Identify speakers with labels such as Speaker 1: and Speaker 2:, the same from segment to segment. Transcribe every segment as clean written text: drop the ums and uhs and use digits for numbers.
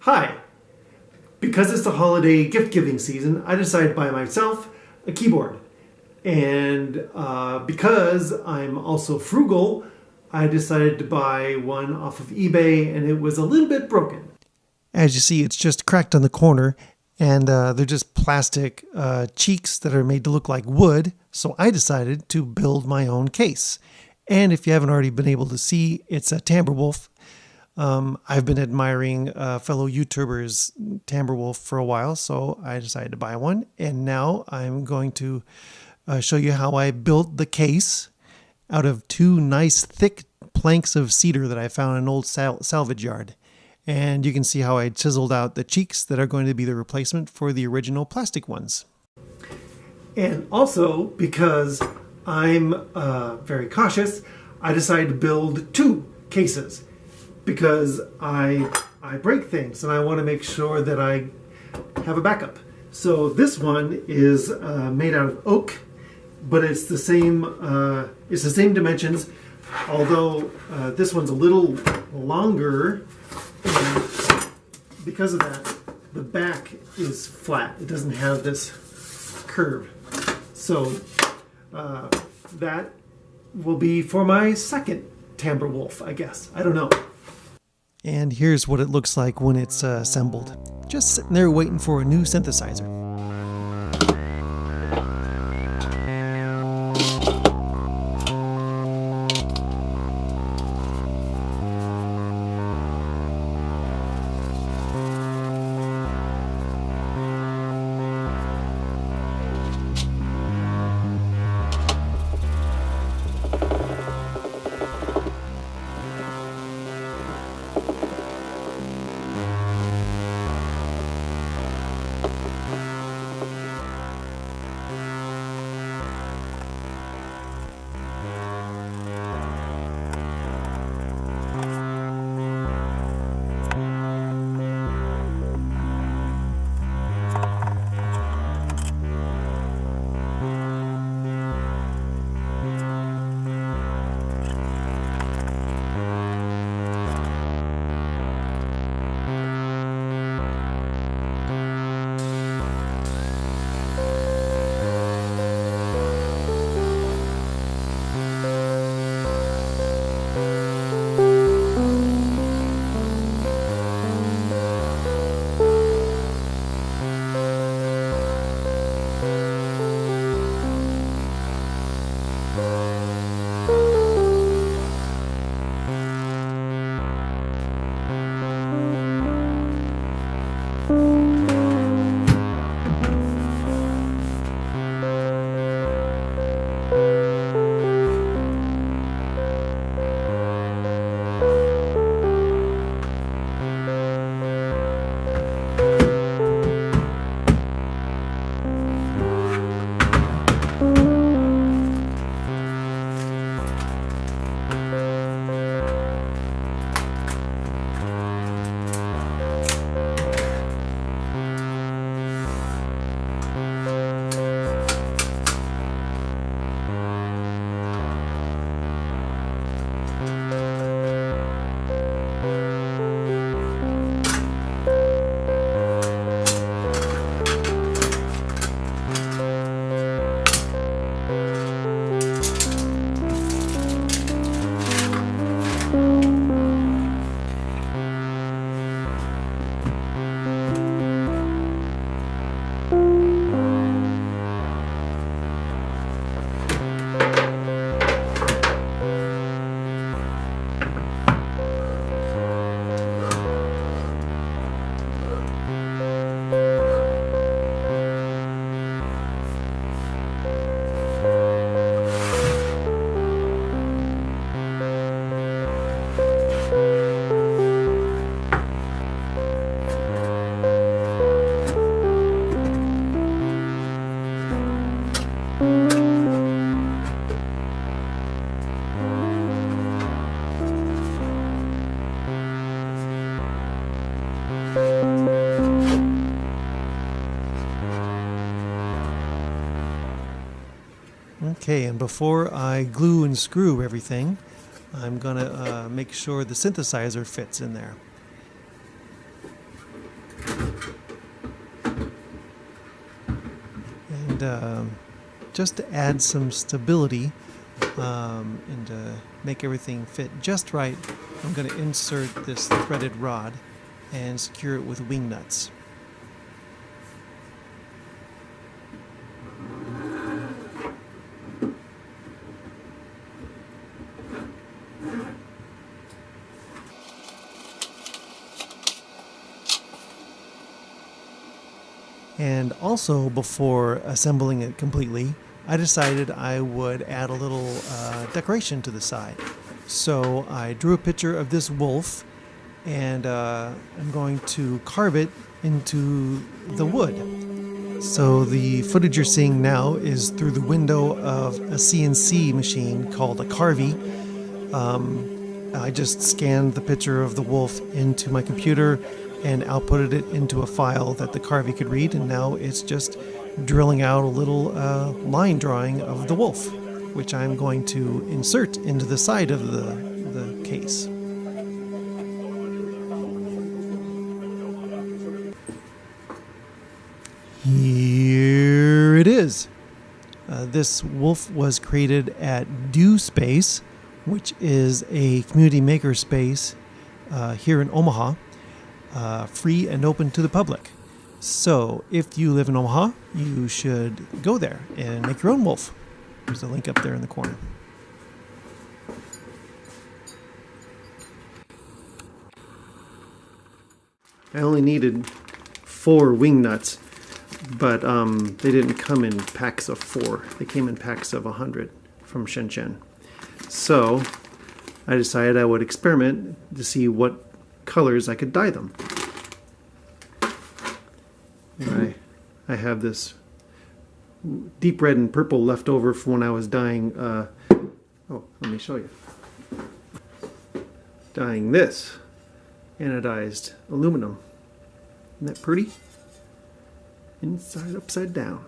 Speaker 1: Hi! Because it's the holiday gift-giving season, I decided to buy myself a keyboard. And because I'm also frugal, I decided to buy one off of eBay, and it was a little bit broken.
Speaker 2: As you see, it's just cracked on the corner, and they're just plastic cheeks that are made to look like wood, so I decided to build my own case. And if you haven't already been able to see, it's a Timberwolf. I've been admiring fellow YouTubers Timberwolf for a while, so I decided to buy one. And now I'm going to show you how I built the case out of two nice thick planks of cedar that I found in an old salvage yard. And you can see how I chiseled out the cheeks that are going to be the replacement for the original plastic ones.
Speaker 1: And also, because I'm very cautious, I decided to build two cases. Because I break things and I want to make sure that I have a backup. So this one is made out of oak, but it's the same dimensions, although this one's a little longer. And because of that, the back is flat. It doesn't have this curve. So that will be for my second Timberwolf, I guess. I don't know.
Speaker 2: And here's what it looks like when it's assembled. Just sitting there waiting for a new synthesizer. Okay, and before I glue and screw everything, I'm going to make sure the synthesizer fits in there. And just to add some stability and to make everything fit just right, I'm going to insert this threaded rod and secure it with wingnuts. And also, before assembling it completely, I decided I would add a little decoration to the side. So I drew a picture of this wolf, and I'm going to carve it into the wood. So the footage you're seeing now is through the window of a CNC machine called a Carvey. I just scanned the picture of the wolf into my computer and outputted it into a file that the Carvey could read, and now it's just drilling out a little line drawing of the wolf, which I'm going to insert into the side of the case. Here it is. This wolf was created at Do Space, which is a community maker space here in Omaha. Free and open to the public. So if you live in Omaha, you should go there and make your own wolf. There's a link up there in the corner.
Speaker 1: I only needed 4 wing nuts, but they didn't come in packs of 4. They came in packs of 100 from Shenzhen. So I decided I would experiment to see what colors I could dye them. I have this deep red and purple left over from when I was dyeing let me show you. Dyeing this anodized aluminum. Isn't that pretty? Inside upside down.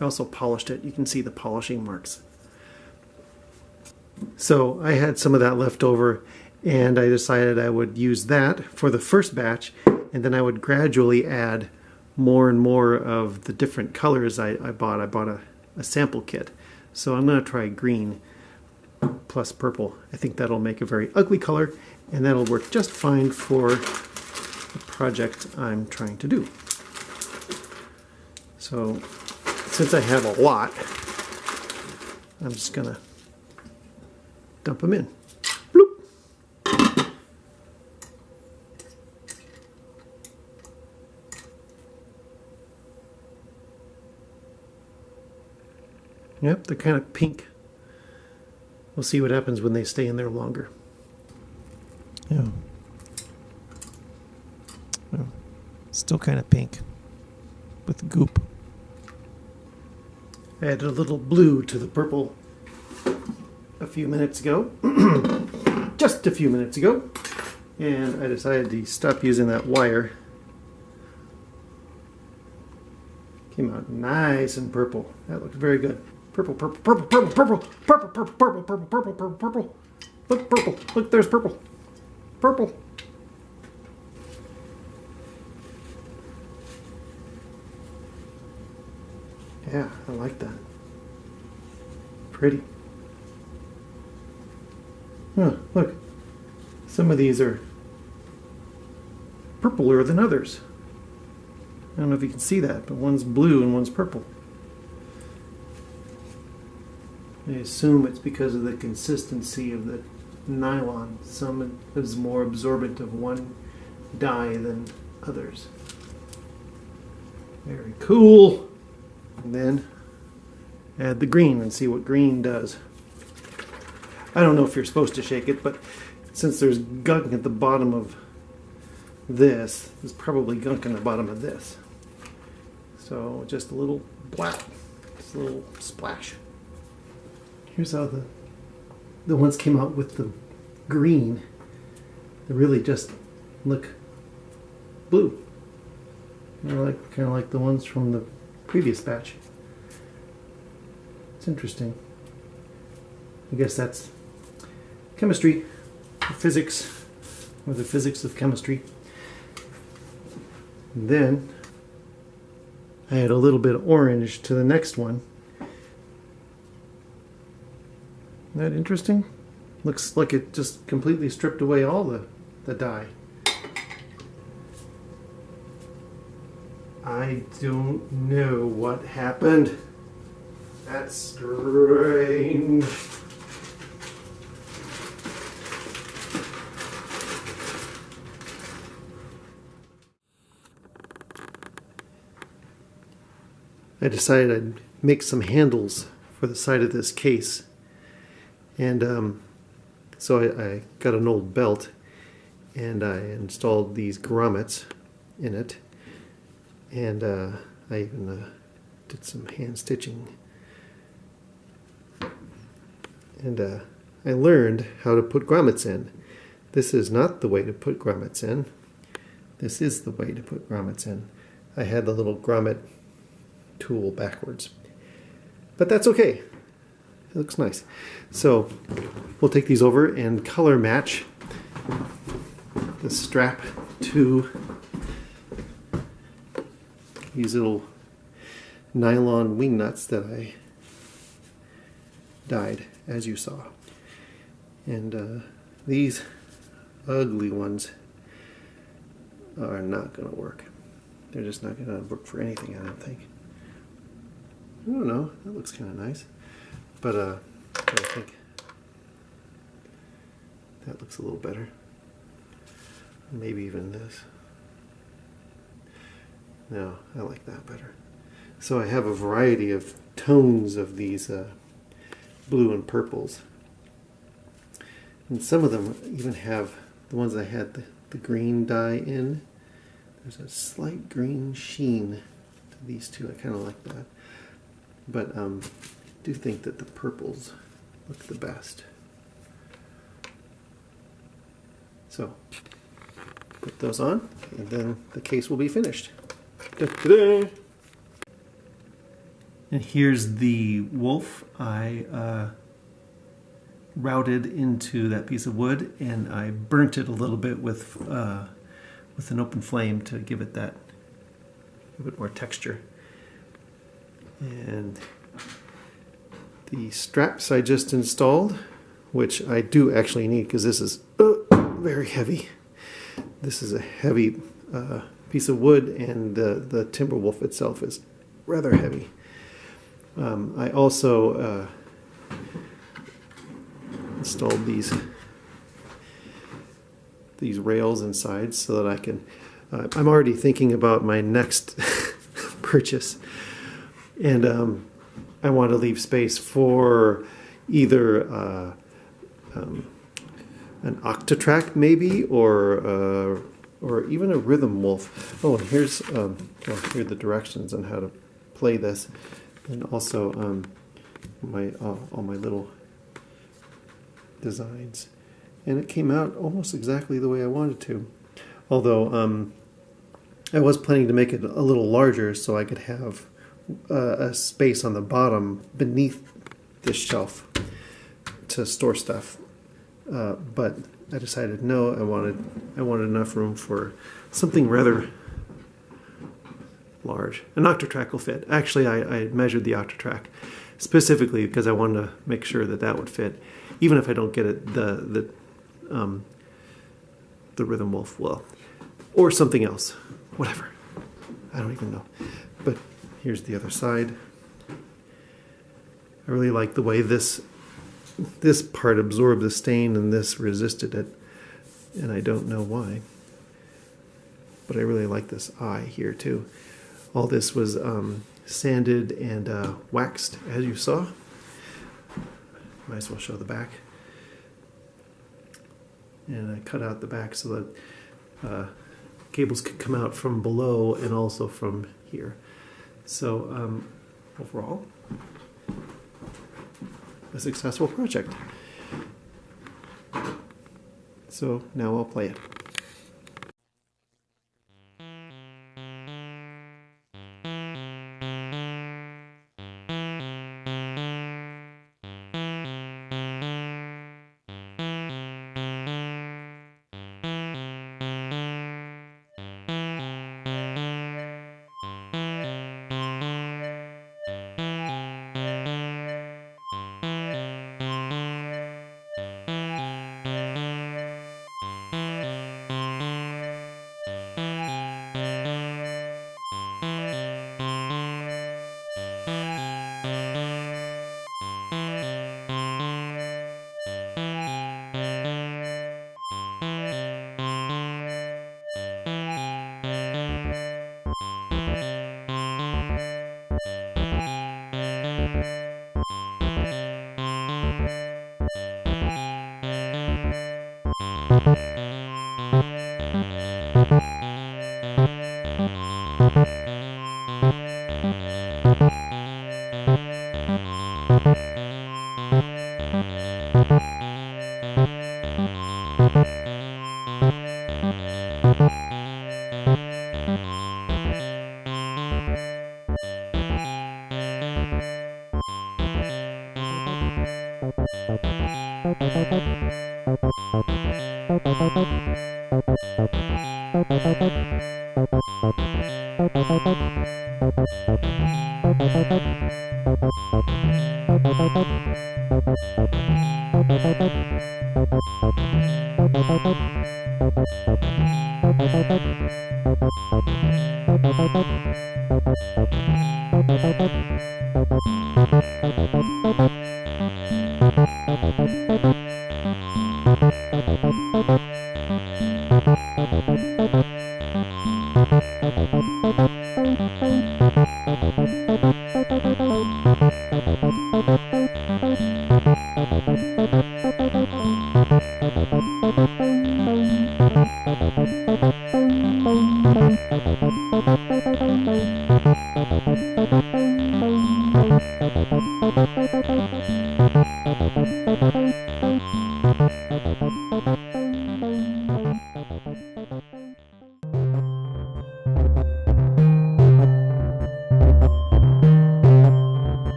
Speaker 1: I also polished it. You can see the polishing marks. So I had some of that left over, and I decided I would use that for the first batch, and then I would gradually add more and more of the different colors I bought. I bought a sample kit. So I'm going to try green plus purple. I think that'll make a very ugly color, and that'll work just fine for the project I'm trying to do. So since I have a lot, I'm just going to dump them in. Bloop. Yep, they're kind of pink. We'll see what happens when they stay in there longer.
Speaker 2: Yeah. Well, still kind of pink with goop.
Speaker 1: I added a little blue to the purple a few minutes ago. Just a few minutes ago. And I decided to stop using that wire. Came out nice and purple. That looked very good. Purple, purple, purple, purple, purple, purple, purple, purple, purple, purple, purple, purple. Look, purple. Look, there's purple. Purple. Yeah, I like that. Pretty. Huh, look. Some of these are purpler than others. I don't know if you can see that, but one's blue and one's purple. I assume it's because of the consistency of the nylon. Some is more absorbent of one dye than others. Very cool. And then add the green and see what green does. I don't know if you're supposed to shake it, but since there's gunk at the bottom of this, there's probably gunk in the bottom of this. So just a little blap, just a little splash. Here's how the ones came out with the green. They really just look blue. Kind of like the ones from the previous batch. It's interesting. I guess that's chemistry, physics, or the physics of chemistry. And then I add a little bit of orange to the next one. Isn't that interesting? Looks like it just completely stripped away all the dye. I don't know what happened. That's strange. I decided I'd make some handles for the side of this case. And so I got an old belt and I installed these grommets in it. And I even did some hand stitching. And I learned how to put grommets in. This is not the way to put grommets in. This is the way to put grommets in. I had the little grommet tool backwards. But that's okay. It looks nice. So we'll take these over and color match the strap to these little nylon wing nuts that I dyed, as you saw. And these ugly ones are not going to work. They're just not going to work for anything, I don't think. I don't know. That looks kind of nice. But I think that looks a little better. Maybe even this. No, I like that better. So I have a variety of tones of these blue and purples. And some of them even have, the ones I had the green dye in, there's a slight green sheen to these two. I kind of like that. But I do think that the purples look the best. So put those on and then the case will be finished. Ta-da! And here's the wolf I routed into that piece of wood, and I burnt it a little bit with an open flame to give it that a bit more texture. And the straps I just installed, which I do actually need because this is very heavy. This is a heavy piece of wood, and the timber wolf itself is rather heavy. I also installed these rails inside so that I can. I'm already thinking about my next purchase, and I want to leave space for either an octatrack maybe, or even a rhythm wolf. Oh, and here's here are the directions on how to play this, and also all my little designs. And it came out almost exactly the way I wanted to. Although I was planning to make it a little larger so I could have a space on the bottom beneath this shelf to store stuff. But I decided no, I wanted enough room for something rather large. An octatrack will fit. Actually, I measured the octatrack specifically because I wanted to make sure that that would fit. Even if I don't get it, the rhythm wolf will, or something else, whatever. I don't even know. But here's the other side. I really like the way this part absorbed the stain and this resisted it, and I don't know why. But I really like this eye here too. All this was sanded and waxed, as you saw. Might as well show the back. And I cut out the back so that cables could come out from below and also from here. So overall, a successful project. So now I'll play it.